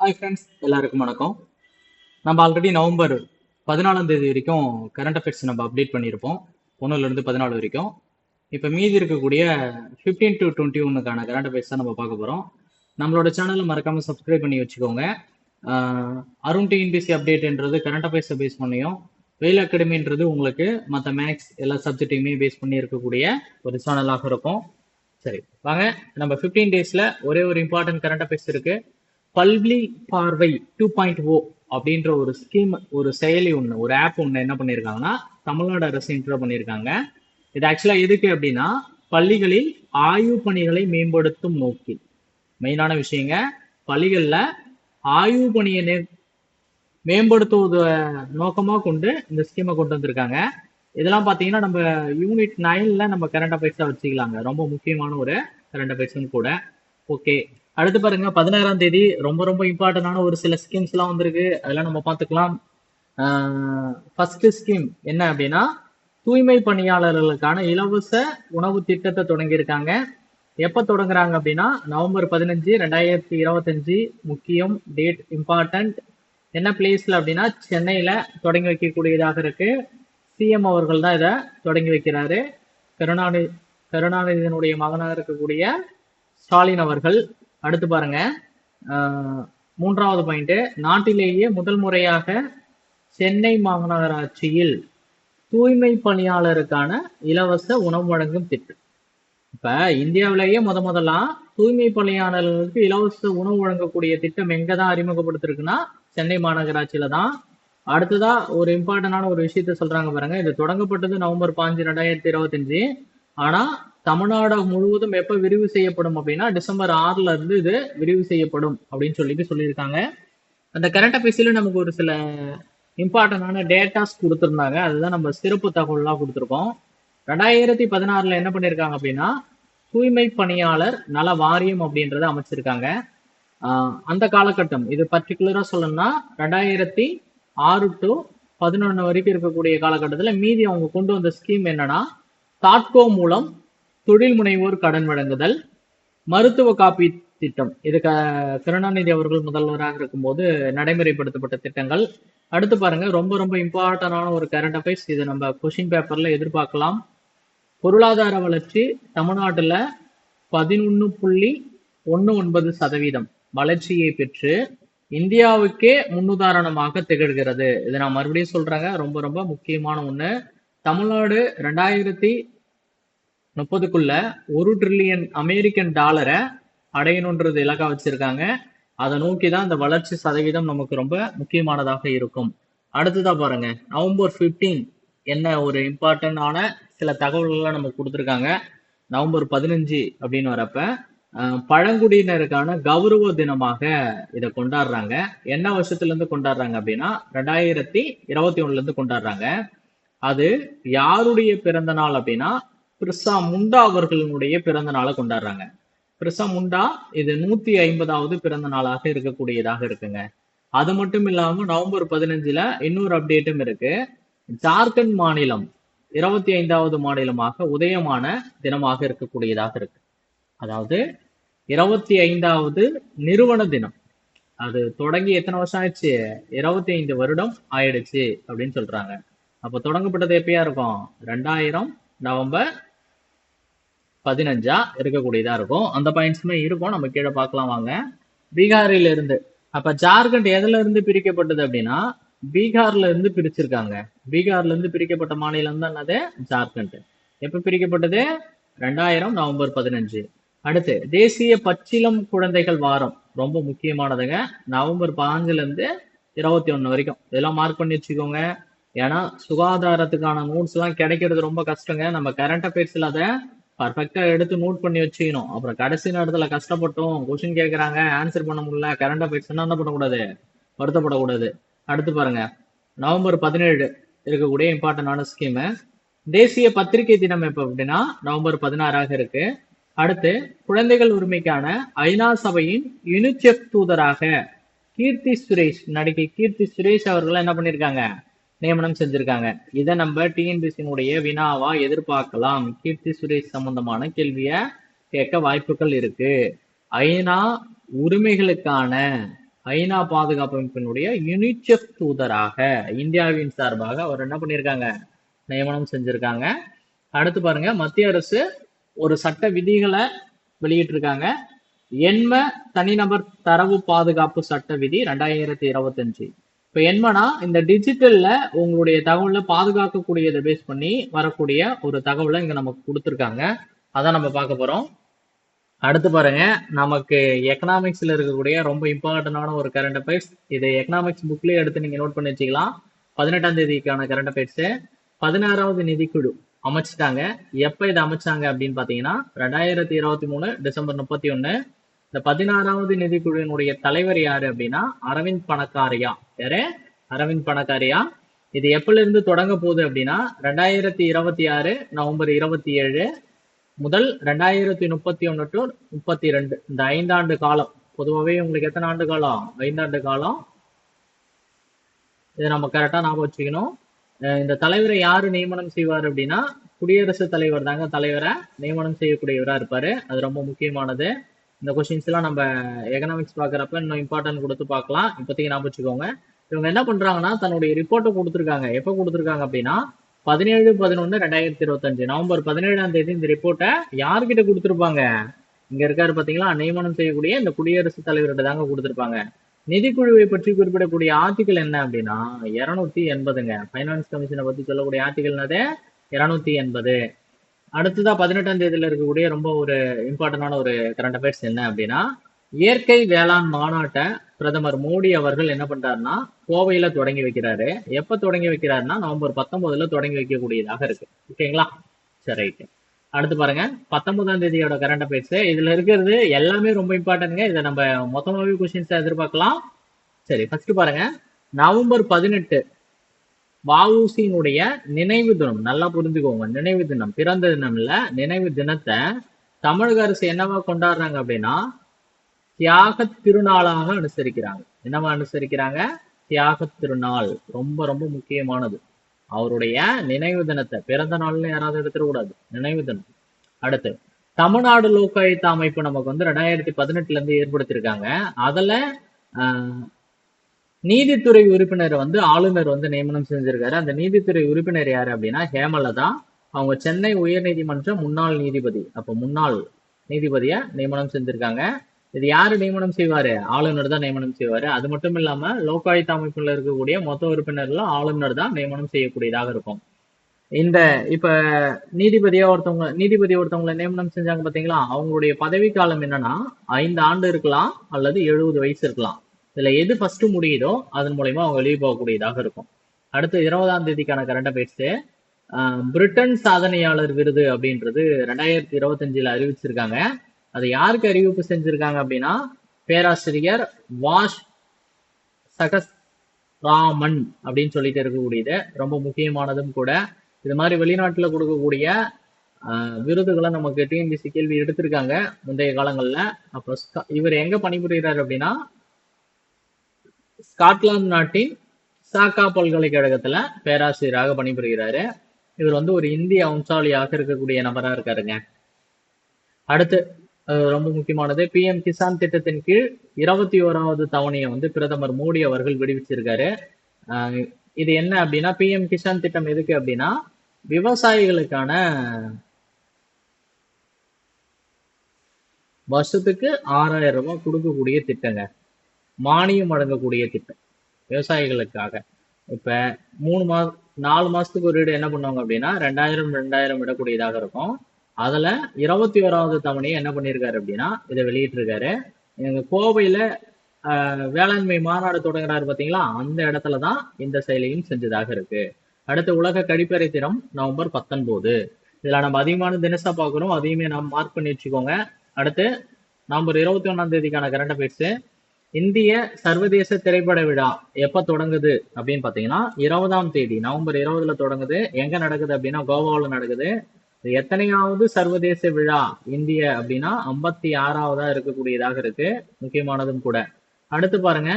Hi friends, எல்லாருக்கும் வணக்கம். நம்ம ஆல்ரெடி நவம்பர் 14ஆம் தேதி வரைக்கும் கரண்ட் அஃபேர்ஸ் நம்ம அப்டேட் பண்ணியிருப்போம். 1லேருந்து 14 வரைக்கும். இப்போ மீதி இருக்கக்கூடிய 15 to 21க்கான கரண்ட் அஃபேர்ஸ் தான் நம்ம பார்க்க போகிறோம். நம்மளோட சேனலை மறக்காமல் சப்ஸ்கிரைப் பண்ணி வச்சுக்கோங்க. அருண் டிஎன்பிசி அப்டேட்ன்றது கரண்ட் அஃபேர்ஸை பேஸ் பண்ணியும், வெயில் அகாடமின்றது உங்களுக்கு மற்ற மேக்ஸ் எல்லா சப்ஜெக்டையுமே பேஸ் பண்ணி இருக்கக்கூடிய ஒரு சேனலாக இருக்கும். சரி, வாங்க நம்ம 15 டேஸில் ஒரே ஒரு இம்பார்ட்டன்ட் கரண்ட் அஃபேர்ஸ் இருக்குது. பல்வி பார்வை 2.0 அப்படின்ற ஒரு ஸ்கீம், ஒரு செயலி ஒன்று, ஒரு ஆப் ஒன்று என்ன பண்ணியிருக்காங்கன்னா தமிழ்நாடு அரசு இன்ட்ரோ பண்ணியிருக்காங்க. இது ஆக்சுவலாக எதுக்கு அப்படின்னா, பள்ளிகளில் ஆய்வு பணிகளை மேம்படுத்தும் நோக்கி மெயினான விஷயங்க. பள்ளிகளில் ஆய்வு பணியை மேம்படுத்துவத நோக்கமாக கொண்டு இந்த ஸ்கீமை கொண்டு வந்திருக்காங்க. இதெல்லாம் பார்த்தீங்கன்னா நம்ம யூனிட் 9ல் நம்ம கரண்ட் அஃபேர்ஸாக வச்சுக்கலாங்க. ரொம்ப முக்கியமான ஒரு கரண்ட் அஃபேர்ஸ்னு கூட. ஓகே, அடுத்து பாருங்க, 16ஆம் தேதி ரொம்ப இம்பார்ட்டன்டான ஒரு சில ஸ்கீம்ஸ் எல்லாம் வந்திருக்கு. அதெல்லாம் நம்ம பார்த்துக்கலாம். ஃபர்ஸ்ட் ஸ்கீம் என்ன அப்படின்னா, தூய்மை பணியாளர்களுக்கான இலவச உணவு திட்டத்தை தொடங்கியிருக்காங்க. எப்போ தொடங்குறாங்க அப்படின்னா, நவம்பர் 15, 2025. முக்கியம், டேட் இம்பார்ட்டன்ட். என்ன பிளேஸ்ல அப்படின்னா, சென்னையில தொடங்கி வைக்கக்கூடியதாக இருக்கு. சிஎம் அவர்கள் தான் இதை தொடங்கி வைக்கிறாரு. கருணாநிதியினுடைய மகனாக இருக்கக்கூடிய ஸ்டாலின் அவர்கள். அடுத்து பாருங்க, 3வது பாயிண்ட், நாட்டிலேயே முதல் முறையாக சென்னை மாநகராட்சியில் தூய்மை பணியாளருக்கான இலவச உணவு வழங்கும் திட்டம். இப்ப இந்தியாவிலேயே முதலா தூய்மை பணியாளர்களுக்கு இலவச உணவு வழங்கக்கூடிய திட்டம் எங்கதான் அறிமுகப்படுத்திருக்குன்னா சென்னை மாநகராட்சியில தான். அடுத்ததா ஒரு இம்பார்ட்டன்டான ஒரு விஷயத்த சொல்றாங்க பாருங்க. இது தொடங்கப்பட்டது நவம்பர் 5, 2025. ஆனா தமிழ்நாடு முழுவதும் எப்ப விரிவு செய்யப்படும் அப்படின்னா, டிசம்பர் 6ல இருந்து இது விரிவு செய்யப்படும் அப்படின்னு சொல்லியிருக்காங்க. அந்த கரண்ட் அஃபேர்ஸ்ல நமக்கு ஒரு சில இம்பார்ட்டன்டான டேட்டாஸ் கொடுத்துருந்தாங்க. அதுதான் நம்ம சிறப்பு தகவல்லாம் கொடுத்துருக்கோம். 2016ல என்ன பண்ணியிருக்காங்க அப்படின்னா, தூய்மை பணியாளர் நல வாரியம் அப்படின்றத அமைச்சிருக்காங்க. அந்த காலகட்டம் இது பர்டிகுலரா சொல்லணும்னா 2006 to 11 வரைக்கும் இருக்கக்கூடிய காலகட்டத்தில் மீதி அவங்க கொண்டு வந்த ஸ்கீம் என்னன்னா, தாட்கோ மூலம் தொழில் முனைவோர் கடன் வழங்குதல், மருத்துவ காப்பீட்டு திட்டம். இது கருணாநிதி அவர்கள் முதல்வராக இருக்கும்போது நடைமுறைப்படுத்தப்பட்ட திட்டங்கள். அடுத்து பாருங்க, ரொம்ப இம்பார்ட்டன்டான ஒரு கரண்ட் அஃபேர்ஸ். இது நம்ம கொஸ்டின் பேப்பர்ல எதிர்பார்க்கலாம். பொருளாதார வளர்ச்சி தமிழ்நாட்டுல 11.19% வளர்ச்சியை பெற்று இந்தியாவுக்கே முன்னுதாரணமாக திகழ்கிறது. இதை நான் மறுபடியும் சொல்றேங்க, ரொம்ப முக்கியமான ஒண்ணு. தமிழ்நாடு 2030க்குள்ள 1 trillion அமெரிக்கன் டாலரை அடையணுன்றது இலக்கா வச்சிருக்காங்க. அதை நோக்கி தான் இந்த வளர்ச்சி சதவீதம் நமக்கு ரொம்ப முக்கியமானதாக இருக்கும். அடுத்ததா பாருங்க, நவம்பர் 15 என்ன ஒரு இம்பார்ட்டன்டான சில தகவல்கள்லாம் நமக்கு கொடுத்துருக்காங்க. நவம்பர் 15 அப்படின்னு வரப்ப பழங்குடியினருக்கான கௌரவ தினமாக இதை கொண்டாடுறாங்க. என்ன வருஷத்துல இருந்து கொண்டாடுறாங்க அப்படின்னா, 2021ல இருந்து கொண்டாடுறாங்க. அது யாருடைய பிறந்த நாள் அப்படின்னா, பிர்சா முண்டா அவர்களுடைய பிறந்த நாளை கொண்டாடுறாங்க. பிர்சா முண்டா இது 150வது பிறந்த நாளாக இருக்கக்கூடியதாக இருக்குங்க. அது மட்டும் இல்லாம நவம்பர் 15ல இன்னொரு அப்டேட்டும் இருக்கு. ஜார்க்கண்ட் மாநிலம் 25வது மாநிலமாக உதயமான தினமாக இருக்கக்கூடியதாக இருக்கு. அதாவது 25வது நிறுவன தினம். அது தொடங்கி எத்தனை வருஷம் ஆயிடுச்சு? 25 வருடம் ஆயிடுச்சு அப்படின்னு சொல்றாங்க. அப்ப தொடங்கப்பட்டது எப்பயா இருக்கும்? 2000 நவம்பர் 15 இருக்கக்கூடியதா இருக்கும். அந்த பாயிண்ட்ஸுமே இருக்கும், நம்ம கீழே பார்க்கலாம் வாங்க. பீகாரில இருந்து, அப்ப ஜார்க்கண்ட் எதுல இருந்து பிரிக்கப்பட்டது அப்படின்னா, பீகார்ல இருந்து பிரிச்சிருக்காங்க. பீகார்ல இருந்து பிரிக்கப்பட்ட மாநிலம் தான் என்னது? ஜார்க்கண்ட். எப்ப பிரிக்கப்பட்டது? 2000 நவம்பர் 15. அடுத்து தேசிய பச்சிளம் குழந்தைகள் வாரம், ரொம்ப முக்கியமானதுங்க. நவம்பர் 5ல இருந்து 21 வரைக்கும். இதெல்லாம் மார்க் பண்ணி வச்சுக்கோங்க. ஏன்னா சுகாதாரத்துக்கான நோட்ஸ் எல்லாம் கிடைக்கிறது ரொம்ப கஷ்டங்க. நம்ம கரண்ட் அஃபேர்ஸ்ல அதை பர்ஃபெக்டா எடுத்து நோட் பண்ணி வச்சுக்கணும். அப்புறம் கடைசி நேரத்துல கஷ்டப்பட்டோம், கொஸ்டின் கேட்கறாங்க, ஆன்சர் பண்ண முடியல, கரண்ட் அஃபேர்ஸ் என்ன பண்ணக்கூடாது? வருத்தப்படக்கூடாது. அடுத்து பாருங்க, நவம்பர் 17 இருக்கக்கூடிய இம்பார்ட்டன்டான ஸ்கீம். தேசிய பத்திரிகை தினம் எப்ப அப்படின்னா நவம்பர் 16ஆக இருக்கு. அடுத்து குழந்தைகள் உரிமைக்கான ஐநா சபையின் யுனிசெஃப் தூதராக கீர்த்தி சுரேஷ், நடிகை கீர்த்தி சுரேஷ் அவர்கள் என்ன பண்ணிருக்காங்க? நியமனம் செஞ்சிருக்காங்க. இதை நம்ம டிஎன்பிசியினுடைய வினாவா எதிர்பார்க்கலாம். கீர்த்தி சுரேஷ் சம்பந்தமான கேள்விய கேட்க வாய்ப்புகள் இருக்கு. ஐநா உரிமைகளுக்கான ஐநா பாதுகாப்பு அமைப்பினுடைய யுனிசெஃப் தூதராக இந்தியாவின் சார்பாக அவர் என்ன பண்ணியிருக்காங்க, நியமனம் செஞ்சிருக்காங்க. அடுத்து பாருங்க, மத்திய அரசு ஒரு சட்ட விதிகளை வெளியிட்டிருக்காங்க. எண்ம தனிநபர் தரவு பாதுகாப்பு சட்ட விதி 2025. இப்ப எண்மனா இந்த டிஜிட்டல்ல உங்களுடைய தகவலை பாதுகாக்கக்கூடியதை பேஸ் பண்ணி வரக்கூடிய ஒரு தகவலை இங்க நமக்கு கொடுத்துருக்காங்க. அதான் நம்ம பார்க்க போறோம். அடுத்து பாருங்க, நமக்கு எக்கனாமிக்ஸ்ல இருக்கக்கூடிய ரொம்ப இம்பார்ட்டன்டான ஒரு கரண்ட் அஃபேர்ஸ். இது எக்கனாமிக்ஸ் புக்லயே எடுத்து நீங்க நோட் பண்ணி வச்சுக்கலாம். 18ஆம் தேதிக்கான கரண்ட் அஃபேர்ஸ். 16வது நிதிக்குழு அமைச்சிட்டாங்க. எப்ப இதை அமைச்சாங்க அப்படின்னு பாத்தீங்கன்னா 2023 டிசம்பர் 31. இந்த 16வது நிதிக்குழுவினுடைய தலைவர் யாரு அப்படின்னா அரவிந்த் பணக்காரியா. யாரு? அரவிந்த் பணக்காரியா. இது எப்பல இருந்து தொடங்க போகுது அப்படின்னா 2026 நவம்பர் 27 முதல் 2031 டு 32, இந்த 5 ஆண்டு காலம். பொதுவாகவே உங்களுக்கு எத்தனை ஆண்டு காலம்? 5 ஆண்டு காலம். இதை நம்ம கரெக்டா ஞாபகம் வச்சுக்கணும். இந்த தலைவரை யாரு நியமனம் செய்வார் அப்படின்னா குடியரசுத் தலைவர் தாங்க தலைவரை நியமனம் செய்யக்கூடியவரா இருப்பாரு. அது ரொம்ப முக்கியமானது. இந்த கொஸ்டின்ஸ் எல்லாம் நம்ம எக்கனாமிக்ஸ் பாக்குறப்ப இன்னும் இம்பார்ட்டன்ட் கொடுத்து பார்க்கலாம். இப்போதைக்கு ஞாபகம் வச்சுக்கோங்க. இவங்க என்ன பண்றாங்கன்னா தன்னுடைய ரிப்போர்ட்டை கொடுத்துருக்காங்க. எப்ப கொடுத்துருக்காங்க அப்படின்னா 17/11/2025 நவம்பர் 17ஆம் தேதி இந்த ரிப்போர்ட்டை யார்கிட்ட கொடுத்துருப்பாங்க? இங்க இருக்காரு பாத்தீங்களா, நியமனம் செய்யக்கூடிய இந்த குடியரசுத் தலைவர்கிட்ட தாங்க கொடுத்துருப்பாங்க. நிதிக்குழுவை பற்றி குறிப்பிடக்கூடிய ஆர்டிகல் என்ன அப்படின்னா 280ங்க. பைனான்ஸ் கமிஷனை பத்தி சொல்லக்கூடிய ஆர்டிகல் என்னது? 280. அடுத்ததா 18ஆம் தேதியில இருக்கக்கூடிய ரொம்ப ஒரு இம்பார்ட்டன்டான ஒரு கரண்ட் அஃபேர்ஸ் என்ன அப்படின்னா இயற்கை வேளாண் மாநாட்டை பிரதமர் மோடி அவர்கள் என்ன பண்றாருன்னா கோவையில தொடங்கி வைக்கிறாரு. எப்ப தொடங்கி வைக்கிறாருன்னா நவம்பர் 19ல தொடங்கி வைக்கக்கூடியதாக இருக்கு. ஓகேங்களா? சரி, ரைட். அடுத்து பாருங்க, 19ஆம் தேதியோட கரண்ட் அஃபேர்ஸ். இதுல இருக்கிறது எல்லாமே ரொம்ப இம்பார்ட்டன்ட்ங்க. இதை நம்ம மொத்தமாவே கொஸ்டின்ஸ் எதிர்பார்க்கலாம். சரி, ஃபர்ஸ்ட் பாருங்க, நவம்பர் 18 வஉசியினுடைய நினைவு தினம். நல்லா புரிஞ்சுக்கோங்க, நினைவு தினம், பிறந்த தினம் இல்ல, நினைவு தினத்தை தமிழக அரசு என்னவா கொண்டாடுறாங்க அப்படின்னா தியாக திருநாளாக அனுசரிக்கிறாங்க. என்னவா அனுசரிக்கிறாங்க? தியாக திருநாள். ரொம்ப ரொம்ப முக்கியமானது. அவருடைய நினைவு தினத்தை, பிறந்த நாள்னு யாராவது எடுத்துடக்கூடாது, நினைவு தினம். அடுத்து தமிழ்நாடு லோகாயுக்தா அமைப்பு நமக்கு வந்து 2018ல இருந்து ஏற்படுத்தியிருக்காங்க. அதுல நீதித்துறை உறுப்பினர் வந்து ஆளுநர் வந்து நியமனம் செஞ்சிருக்காரு. அந்த நீதித்துறை உறுப்பினர் யாரு அப்படின்னா ஹேமலதா. அவங்க சென்னை உயர்நீதிமன்ற முன்னாள் நீதிபதி. அப்ப முன்னாள் நீதிபதியா நியமனம் செஞ்சிருக்காங்க. இது யாரு நியமனம் செய்வாரு? ஆளுநர் தான் நியமனம் செய்வாரு. அது மட்டும் இல்லாம லோகாயுக்தா அமைப்புல இருக்கக்கூடிய மொத்த உறுப்பினர்ல ஆளுநர் தான் நியமனம் செய்யக்கூடியதாக இருக்கும். இந்த இப்ப நீதிபதி ஒருத்தவங்களை நியமனம் செஞ்சாங்க பாத்தீங்களா, அவங்களுடைய பதவி காலம் என்னன்னா 5 ஆண்டு இருக்கலாம் அல்லது 70 வயசு இருக்கலாம். இதுல எது ஃபர்ஸ்ட் முடியுதோ அதன் மூலயமா அவங்க வெளியே போகக்கூடியதாக இருக்கும். அடுத்து 20ஆம் தேதிக்கான கரண்ட் அஃபேர்ஸ். பிரிட்டன் சாதனையாளர் விருது அப்படின்றது 2025ல அறிவிச்சிருக்காங்க. அதை யாருக்கு அறிவிப்பு செஞ்சிருக்காங்க அப்படின்னா பேராசிரியர் வாஷ் சகஸ்ராமன் அப்படின்னு சொல்லிட்டு இருக்கக்கூடியது. ரொம்ப முக்கியமானதும் கூட. இது மாதிரி வெளிநாட்டுல கொடுக்கக்கூடிய விருதுகளை நமக்கு டிஎன்பிசி கேள்வி எடுத்திருக்காங்க முந்தைய காலங்கள்ல. அப்போ இவர் எங்க பணிபுரிகிறார் அப்படின்னா ஸ்காட்லாந்து நாட்டின் சாக்கா பல்கலைக்கழகத்துல பேராசிரியராக பணிபுரிகிறாரு. இவர் வந்து ஒரு இந்திய வம்சாவளியாக இருக்கக்கூடிய நபரா இருக்காருங்க. அடுத்து ரொம்ப முக்கியமானது, PM கிசான் திட்டத்தின் கீழ் 21வது தவணையை வந்து பிரதமர் மோடி அவர்கள் விடுவிச்சிருக்காரு. இது என்ன அப்படின்னா PM கிசான் திட்டம் எதுக்கு அப்படின்னா விவசாயிகளுக்கான வருஷத்துக்கு 6000 ரூபாய் கொடுக்கக்கூடிய திட்டங்க. மானியம் வழங்கக்கூடிய திட்டம் விவசாயிகளுக்காக. இப்ப 4 மாசத்துக்கு ஒரு என்ன பண்ணுவாங்க அப்படின்னா 2000 விடக்கூடியதாக இருக்கும். அதுல 21வது தவணையை என்ன பண்ணிருக்காரு அப்படின்னா இதை வெளியிட்டிருக்காரு. எங்க கோவையில வேளாண்மை மாநாடு தொடங்குறாரு பாத்தீங்களா, அந்த இடத்துலதான் இந்த செயலையும் செஞ்சதாக இருக்கு. அடுத்து உலக கழிப்பறை தினம் நவம்பர் 19. இதுல நம்ம அதிகமான தினசா பாக்குறோம், அதையுமே நம்ம மார்க் பண்ணி வச்சுக்கோங்க. அடுத்து நவம்பர் 21ஆம் தேதிக்கான கரண்ட் அஃபேர்ஸ். இந்திய சர்வதேச திரைப்பட விழா எப்ப தொடங்குது அப்படின்னு பாத்தீங்கன்னா 20ஆம் தேதி நவம்பர் 20ல தொடங்குது. எங்க நடக்குது அப்படின்னா கோவாவில் நடக்குது. எத்தனையாவது சர்வதேச விழா இந்திய அப்படின்னா 56வதா இருக்கக்கூடியதாக இருக்கு. முக்கியமானதும் கூட. அடுத்து பாருங்க,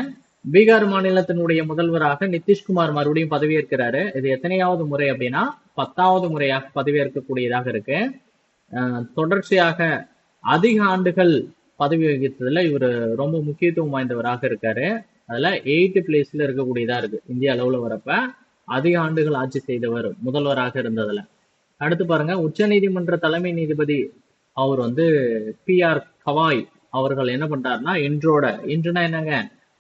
பீகார் மாநிலத்தினுடைய முதல்வராக நிதிஷ்குமார் மறுபடியும் பதவியேற்கிறாரு. இது எத்தனையாவது முறை அப்படின்னா 10வது முறையாக பதவியேற்கக்கூடியதாக இருக்கு. தொடர்ச்சியாக அதிக ஆண்டுகள் பதவி வகித்ததுல இவர் ரொம்ப முக்கியத்துவம் வாய்ந்தவராக இருக்காரு. அதுல 8th பிளேஸ்ல இருக்கக்கூடியதா இருக்கு இந்திய அளவுல வரப்ப. அதிக ஆண்டுகள் ஆட்சி செய்தவர் முதல்வராக இருந்ததுல. அடுத்து பாருங்க, உச்சநீதிமன்ற தலைமை நீதிபதி அவர் வந்து PR கவாய் அவர்கள் என்ன பண்றாருன்னா இன்றுனா என்னங்க,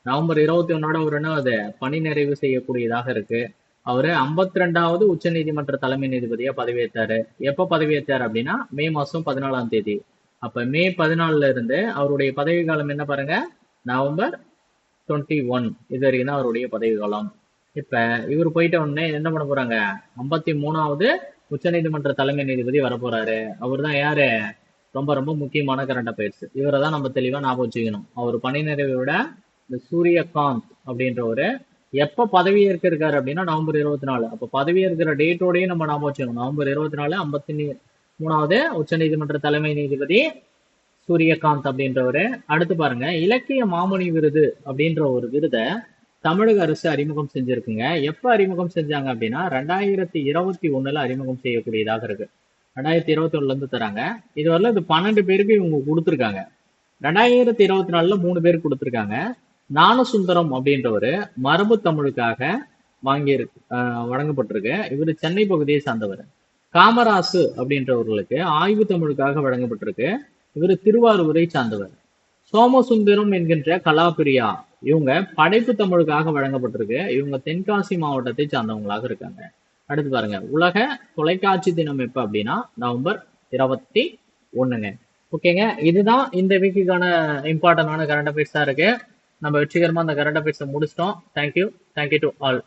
நவம்பர் 21 அவர் என்ன அது பணி நிறைவு செய்யக்கூடியதாக இருக்கு. அவரு 52வது உச்ச நீதிமன்ற தலைமை நீதிபதியா பதவியேற்றாரு. எப்ப பதவியேற்றாரு அப்படின்னா மே மாசம் 14ஆம் தேதி. அப்ப மே 14ல இருந்து அவருடைய பதவி காலம் என்ன பாருங்க, நவம்பர் 21 இது வரைக்கும் தான் அவருடைய பதவி காலம். இப்ப இவர் போயிட்ட உடனே என்ன பண்ண போறாங்க, 53வது உச்ச நீதிமன்ற தலைமை நீதிபதி வரப்போறாரு. அவர் தான் யாரு, ரொம்ப ரொம்ப முக்கியமான கரண்ட் அஃபேர்ஸ். இவரை தான் நம்ம தெளிவா ஞாபகம் வச்சுக்கணும். அவர் பணி நிறைவை விட இந்த சூரியகாந்த் அப்படின்றவரு எப்ப பதவி ஏற்க இருக்காரு அப்படின்னா நவம்பர் 24. அப்ப பதவி ஏற்கிற டேட்டோடய நம்ம ஞாபகம் வச்சுக்கணும். நவம்பர் 24 53வது உச்ச நீதிமன்ற தலைமை நீதிபதி சூரியகாந்த் அப்படின்றவரு. அடுத்து பாருங்க, இலக்கிய மாமணி விருது அப்படின்ற ஒரு விருதை தமிழக அரசு அறிமுகம் செஞ்சிருக்குங்க. எப்ப அறிமுகம் செஞ்சாங்க அப்படின்னா 2021ல அறிமுகம் செய்யக்கூடியதாக இருக்கு. 2021ல இருந்து தராங்க. இதுவரையில இது 12 பேருக்கு இவங்க கொடுத்துருக்காங்க. 2024ல 3 பேர் கொடுத்துருக்காங்க. ஞானசுந்தரம் அப்படின்றவரு மரபு தமிழுக்காக வழங்கப்பட்டிருக்கு. இவர் சென்னை பகுதியை சார்ந்தவர். காமராசு அப்படின்றவர்களுக்கு ஆய்வு தமிழுக்காக வழங்கப்பட்டிருக்கு. இவர் திருவாரூரை சார்ந்தவர். சோமசுந்தரம் என்கின்ற கலாபிரியா இவங்க படைப்பு தமிழுக்காக வழங்கப்பட்டிருக்கு. இவங்க தென்காசி மாவட்டத்தை சார்ந்தவங்களாக இருக்காங்க. அடுத்து பாருங்க, உலக தொலைக்காட்சி தினம் எப்ப அப்படின்னா நவம்பர் 21ங்க. ஓகேங்க, இதுதான் இந்த வீக்குக்கான இம்பார்ட்டன்டான கரண்ட் அஃபேர்ஸா இருக்கு. நம்ம வெற்றிகரமா அந்த கரண்ட் அஃபேர்ஸை முடிச்சிட்டோம். Thank you to all.